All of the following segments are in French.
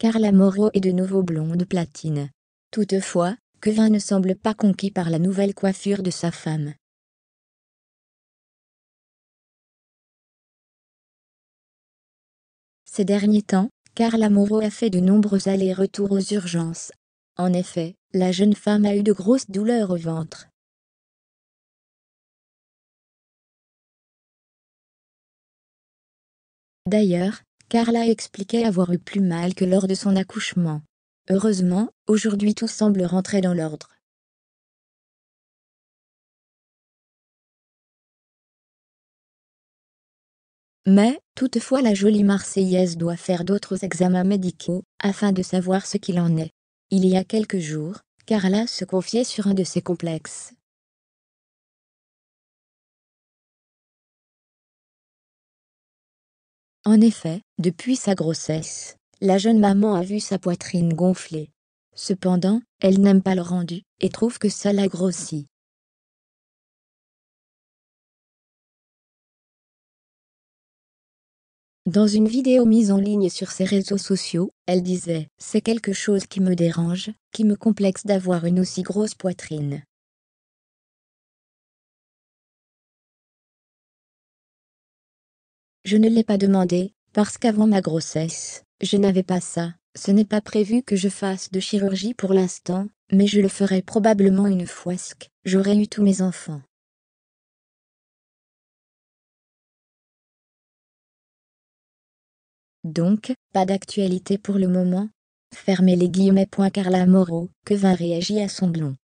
Carla Moreau est de nouveau blonde platine. Toutefois, Kevin ne semble pas conquis par la nouvelle coiffure de sa femme. Ces derniers temps, Carla Moreau a fait de nombreux allers-retours aux urgences. En effet, la jeune femme a eu de grosses douleurs au ventre. D'ailleurs, Carla expliquait avoir eu plus mal que lors de son accouchement. Heureusement, aujourd'hui tout semble rentrer dans l'ordre. Mais, toutefois la jolie Marseillaise doit faire d'autres examens médicaux, afin de savoir ce qu'il en est. Il y a quelques jours, Carla se confiait sur un de ses complexes. En effet, depuis sa grossesse, la jeune maman a vu sa poitrine gonfler. Cependant, elle n'aime pas le rendu, et trouve que ça la grossit. Dans une vidéo mise en ligne sur ses réseaux sociaux, elle disait « C'est quelque chose qui me dérange, qui me complexe d'avoir une aussi grosse poitrine. Je ne l'ai pas demandé, parce qu'avant ma grossesse, je n'avais pas ça. Ce n'est pas prévu que je fasse de chirurgie pour l'instant, mais je le ferai probablement une fois que j'aurai eu tous mes enfants. » Donc, pas d'actualité pour le moment. Fermez les guillemets. Carla Moreau, Kevin réagit à son blond.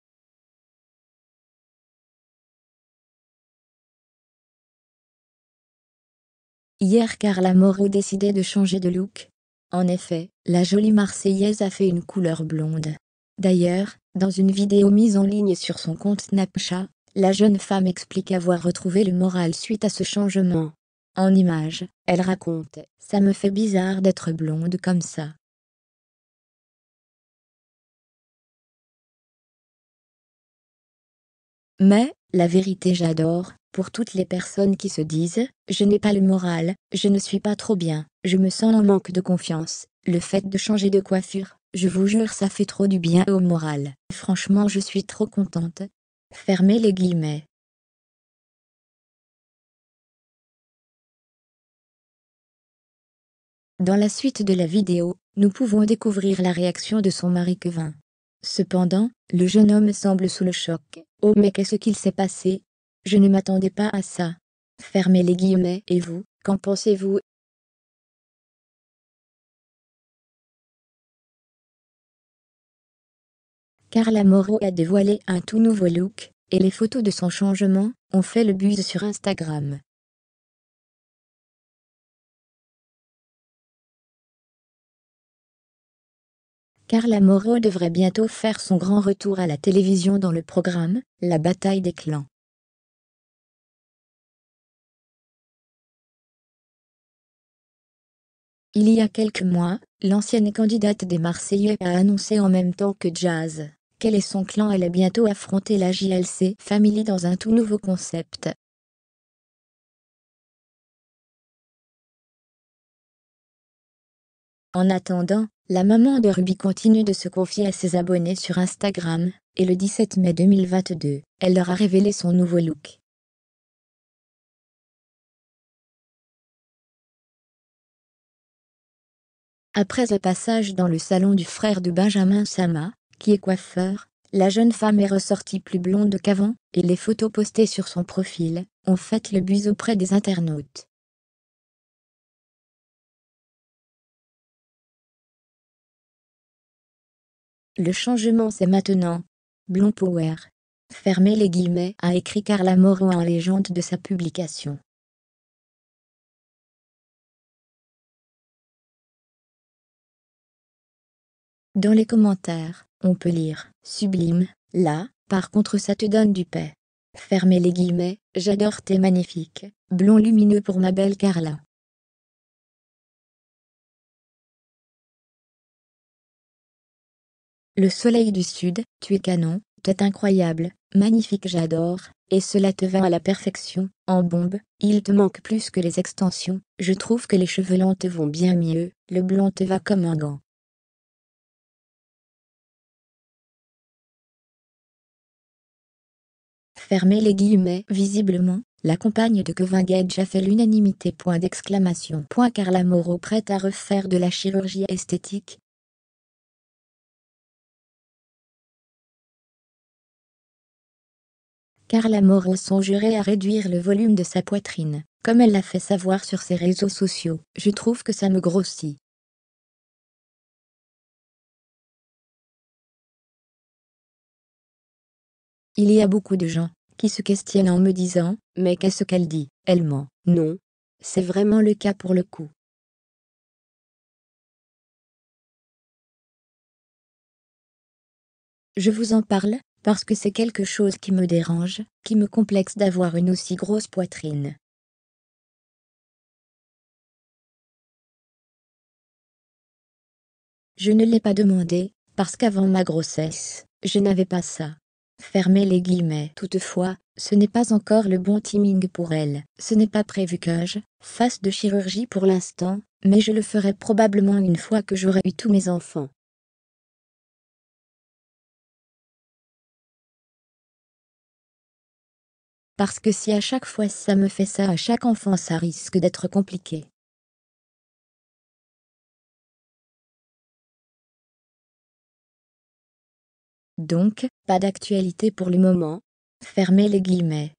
Hier Carla Moreau décidait de changer de look. En effet, la jolie Marseillaise a fait une couleur blonde. D'ailleurs, dans une vidéo mise en ligne sur son compte Snapchat, la jeune femme explique avoir retrouvé le moral suite à ce changement. En images, elle raconte « Ça me fait bizarre d'être blonde comme ça. Mais, la vérité j'adore, pour toutes les personnes qui se disent « Je n'ai pas le moral, je ne suis pas trop bien, je me sens en manque de confiance », le fait de changer de coiffure, je vous jure ça fait trop du bien au moral. Franchement je suis trop contente. Fermez les guillemets. Dans la suite de la vidéo, nous pouvons découvrir la réaction de son mari Kevin. Cependant, le jeune homme semble sous le choc. « Oh mais qu'est-ce qu'il s'est passé? Je ne m'attendais pas à ça. » Fermez les guillemets. Et vous, qu'en pensez-vous? Carla Moreau a dévoilé un tout nouveau look, et les photos de son changement ont fait le buzz sur Instagram. Carla Moreau devrait bientôt faire son grand retour à la télévision dans le programme « La bataille des clans ». Il y a quelques mois, l'ancienne candidate des Marseillais a annoncé en même temps que Jazz qu'elle et son clan allaient bientôt affronter la JLC Family dans un tout nouveau concept. En attendant, la maman de Ruby continue de se confier à ses abonnés sur Instagram, et le 17 mai 2022, elle leur a révélé son nouveau look. Après un passage dans le salon du frère de Benjamin Sama, qui est coiffeur, la jeune femme est ressortie plus blonde qu'avant, et les photos postées sur son profil ont fait le buzz auprès des internautes. Le changement c'est maintenant. Blond Power. Fermez les guillemets, a écrit Carla Moreau en légende de sa publication. Dans les commentaires, on peut lire « Sublime, là, par contre ça te donne du paix. » Fermez les guillemets, j'adore tes magnifiques, blonds lumineux pour ma belle Carla. Le soleil du sud, tu es canon, t'es incroyable, magnifique j'adore, et cela te va à la perfection, en bombe, il te manque plus que les extensions, je trouve que les cheveux longs te vont bien mieux, le blond te va comme un gant. Fermez les guillemets. Visiblement, la compagne de Kevin Gage a fait l'unanimité. Point d'exclamation. Carla Moreau prête à refaire de la chirurgie esthétique. Carla Moreau songerait à réduire le volume de sa poitrine, comme elle l'a fait savoir sur ses réseaux sociaux. Je trouve que ça me grossit. Il y a beaucoup de gens qui se questionnent en me disant « Mais qu'est-ce qu'elle dit? Elle ment. » Non. C'est vraiment le cas pour le coup. Je vous en parle, parce que c'est quelque chose qui me dérange, qui me complexe d'avoir une aussi grosse poitrine. Je ne l'ai pas demandé, parce qu'avant ma grossesse, je n'avais pas ça. Fermez les guillemets. Toutefois, ce n'est pas encore le bon timing pour elle. Ce n'est pas prévu que je fasse de chirurgie pour l'instant, mais je le ferai probablement une fois que j'aurai eu tous mes enfants. Parce que si à chaque fois ça me fait ça à chaque enfant, ça risque d'être compliqué. Donc, pas d'actualité pour le moment. Fermez les guillemets.